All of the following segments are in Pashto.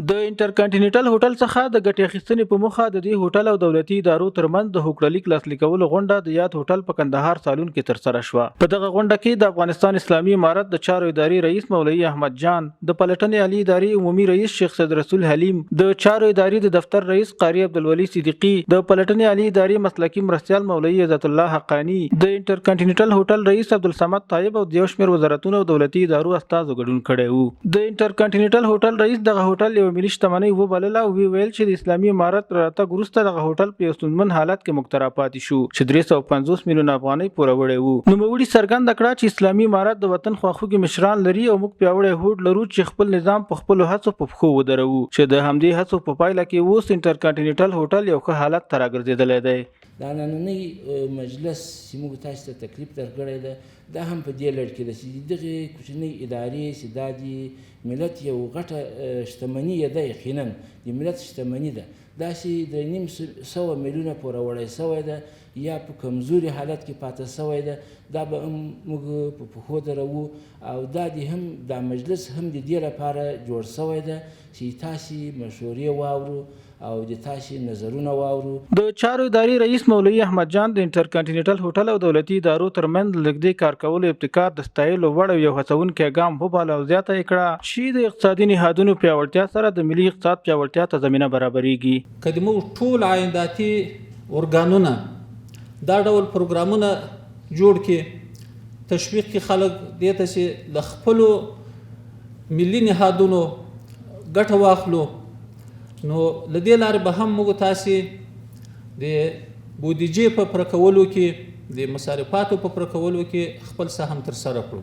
د انټرکانټیننټل هوټل څخه د ګټې اخیستنې په موخه د دې هوټل او دولتي ادارو ترمنځ د هوکړلیک لاسلیک کولو غونډه د یاد هوټل په کندهار سالون کې ترسره شوه. په دغه غونډه کې د افغانستان اسلامي امارت د چارو ادارې رئیس مولوي احمد جان، د پلټنې عالی ادارې عمومي رئیس شیخ سید رسول حلیم، د چارو ادارې د دفتر رئیس قاری عبدالولي صدیقي، د پلټنې عالی ادارې مسلکي مرستیال مولوي عزت الله حقانی، د انټرکانټیننټل هوټل رئیس عبدالصمد طایب او د یو شمېر وزارتونو او دولتي ادارو استازو ګډون کړی و. د انټرکانټیننټل هوټل رئیس دغه هوټل یو ملي شتمنۍ وبلله او ویل چې د اسلامي امارت راتګ وروسته دغه هوټل په یو ستونزمن حالت کې مبتلا پاتې شو چې 350 میلیونه افغانۍ پوره وړی وو. نوموړي څرګنده کړه چې اسلامي امارت د وطن خواخوږي مشران لري او موږ پیاوړی هوډ لرو چې خپل نظام په خپلو هڅو په پښو ودروو چې د همدې هڅو په پایله کې اوس انټرکانټیننټل هوټل یو ښه حالت ته راګرځېدلی دی. دا نننی مجلس چې موږ تاسو ته تکلیف درکړی ده دا هم په دې لړ کې ده چې دغې کوچنۍ ادارې چې دا د ملت یو غټه شتمني ده، یقینا د ملت شتمني ده، داسې 3.5 میلیونه پوره وړی سوی ده یا په کمزوري حالت کې پاته سوی ده، دا به هم موږ په پښو دروو او دا هم دا مجلس هم د دې لپاره جوړ سوی ده چې تاسې مشورې واورو او د تاسې نظرونه واورو. د چارو ادارې رئیس مولوي احمد جان د انټرکانټیننټل هوټل او دولتي ادارو ترمنځ لږدې کار کولو ابتکار د ستایلو وړ او یو هڅونکی ګام وباله او زیاته یې کړه چې د اقتصادي نهادونو پیاوړتیا سره د ملي اقتصاد پیاوړتیا ته زمینه برابرېږي. که زموږ ټول عایداتي ارګانونه دا ډول پروګرامونه جوړ کړي، تشویق کړي خلک دې ته چې له خپلو ملي نهادونو ګټه واخلو، نو له دې لارې به هم موږ تاسې د بودیجې په پوره کولو کې، د مصارفاتو په پوره کولو کې خپل سهم ترسره کړو.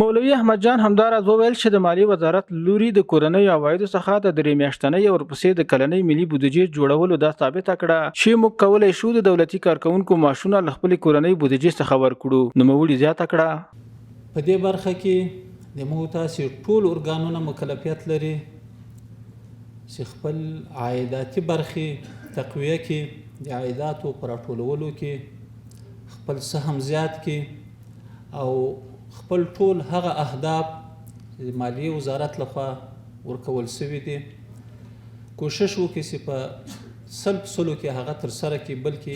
مولوي احمد جان همداراز وویل چې د مالیې وزارت لوري د کورنیو عوایدو څخه د 3 میاشتنۍ او ورپسې د کلنۍ ملي بودیجې جوړولو دا ثابته کړه چې موږ کولی شو د دولتي کارکوونکو معاشونه له خپلې کورنۍ بودیجې څخه ورکړو. نوموړي زیاته کړه په دې برخه کې د موږ تاسې ټول ارګانونه مکلفیت لري چې خپل عایداتي برخې تقویه کړي، د عایداتو په راټولولو کې خپل سهم زیات کړي او خپل ټول هغه اهداف د مالیې وزارت لخوا ورکول سوي دي کوشش وکړي چې په 100% کې هغه ترسره کړي، بلکې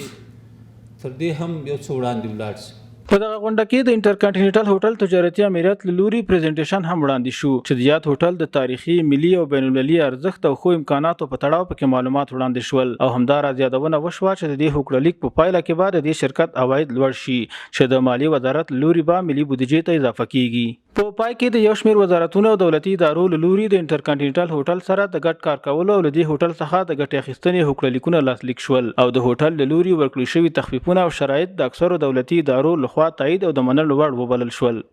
تر دې هم یو څه وړاندې ولاړ شي. په دغه غونډه کې د انټرکانټیننټل هوټل تجارتي امریت له لوري پریزنټیشن هم وړاندې شو چې د یاد هوټل د تاریخي، ملي او بین المللي ارزښت او ښو امکاناتو په تړاو پکې معلومات وړاندې شول او همداراز یادونه وشوه چې د دې هوکړلیک په پایله کې به د دې شرکت عواید لوړ شي چې د مالیې وزارت لوري به ملي بودیجې ته اضافه کیږي. په پای کې د یو شمېر وزارتونو او دولتي ادارو له لوري د انټرکانټیننټل هوټل سره د ګډ کار کولو او له دې هوټل څخه د ګټې اخیستنې هوکړلیکونه لاسلیک شول او د هوټل له لوري ورکړل شوي تخفیفونه او شرایط د اکثرو دولتي ادارو لخوا تایید او د منلو وړ وبلل شول.